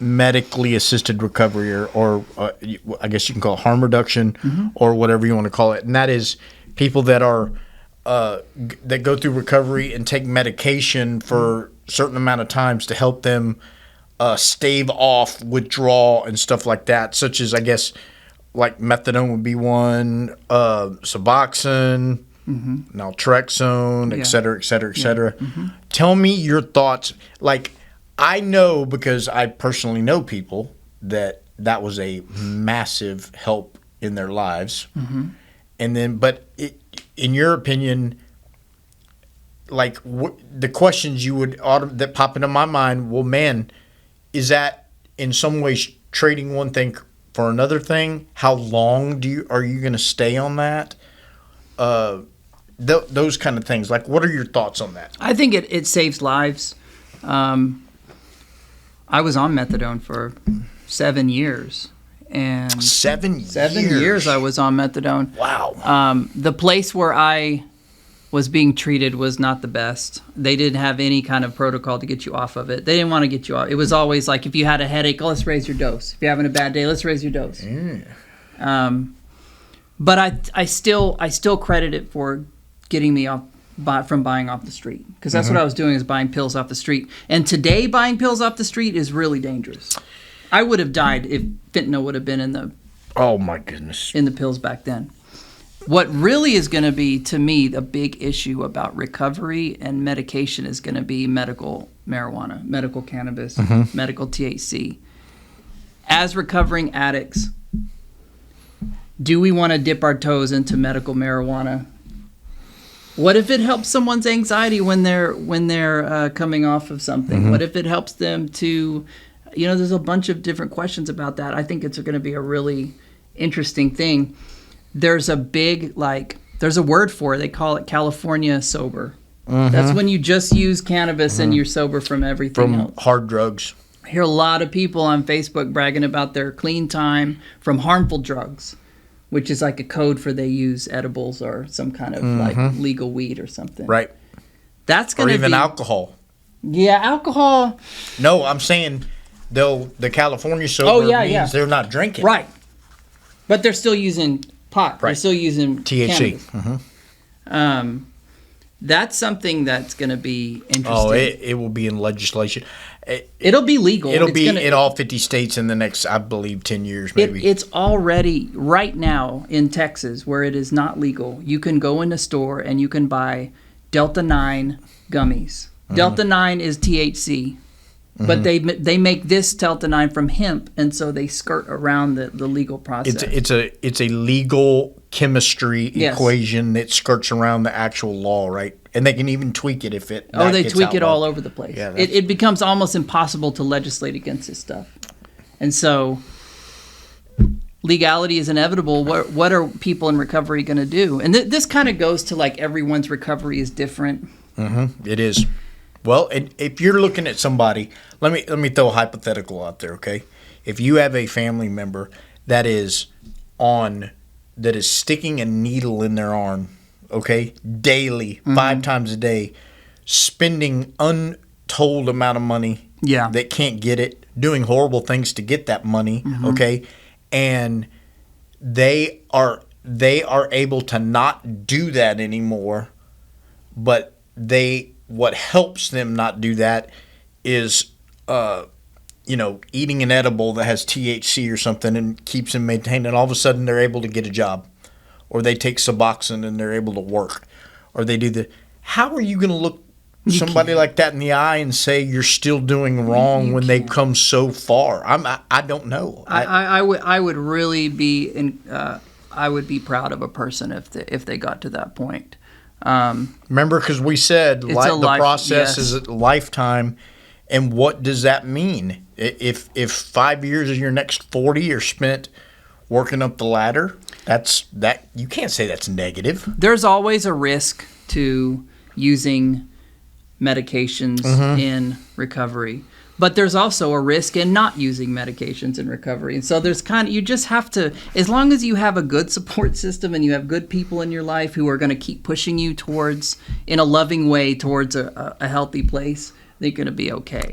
medically assisted recovery, or I guess you can call it harm reduction, or whatever you want to call it, and that is people that are that go through recovery and take medication for a certain amount of times to help them stave off withdrawal and stuff like that, such as, I guess, like methadone would be one, Suboxone, naltrexone, et cetera, et cetera, et cetera. Tell me your thoughts. Like, I know, because I personally know people that was a massive help in their lives. And then, but in your opinion, like the questions that pop into my mind, well, man, is that in some ways trading one thing for another thing? How long are you going to stay on that? Those kind of things. Like, what are your thoughts on that? I think it saves lives. I was on methadone for 7 years. And 7 years? 7 years I was on methadone. Wow. The place where I was being treated was not the best. They didn't have any kind of protocol to get you off of it. They didn't want to get you off. It was always like, if you had a headache, let's raise your dose. If you're having a bad day, let's raise your dose. But I still credit it for getting me off from buying off the street, because that's what I was doing, is buying pills off the street. And today, buying pills off the street is really dangerous. I would have died if fentanyl would have been in the oh my goodness in the pills back then. What really is going to be, to me, the big issue about recovery and medication is going to be medical marijuana, medical cannabis, medical THC. As recovering addicts, do we want to dip our toes into medical marijuana? What if it helps someone's anxiety when they're coming off of something? What if it helps them to, there's a bunch of different questions about that. I think it's going to be a really interesting thing. There's a big, there's a word for it. They call it California sober. That's when you just use cannabis and you're sober from everything else. From hard drugs. I hear a lot of people on Facebook bragging about their clean time from harmful drugs, which is like a code for they use edibles or some kind of legal weed or something. Right. That's going to be... Or even alcohol. Yeah, alcohol. No, I'm saying the California sober means they're not drinking. Right. But they're still using pot. Right. They're still using THC. That's something that's going to be interesting. Oh, it will be in legislation. It'll be legal. It'll be in all 50 states in the next, I believe, 10 years maybe. It's already, right now in Texas, where it is not legal, you can go in a store and you can buy Delta 9 gummies. Delta 9 is THC. But they make this Delta 9 from hemp, and so they skirt around the legal process. It's a legal chemistry equation that skirts around the actual law, right? And they can even tweak it if it. They tweak it all over the place. Yeah, it becomes almost impossible to legislate against this stuff, and so legality is inevitable. What are people in recovery going to do? And this kind of goes to everyone's recovery is different. It is. Well, if you're looking at somebody, let me throw a hypothetical out there, okay? If you have a family member that is sticking a needle in their arm, okay, daily, 5 times a day, spending untold amount of money, that can't get it, doing horrible things to get that money, okay, and they are able to not do that anymore, but what helps them not do that is, eating an edible that has THC or something and keeps them maintained. And all of a sudden they're able to get a job, or they take Suboxone and they're able to work, or they do how are you going to look somebody like that in the eye and say you're still doing wrong when they've come so far? I don't know. I would really be I would be proud of a person if they got to that point. Remember, because we said the process is a lifetime, and what does that mean? If 5 years of your next 40 are spent working up the ladder, you can't say that's negative. There's always a risk to using medications in recovery. But there's also a risk in not using medications in recovery. And so there's you just have to, as long as you have a good support system and you have good people in your life who are going to keep pushing you in a loving way towards a healthy place, they're going to be okay.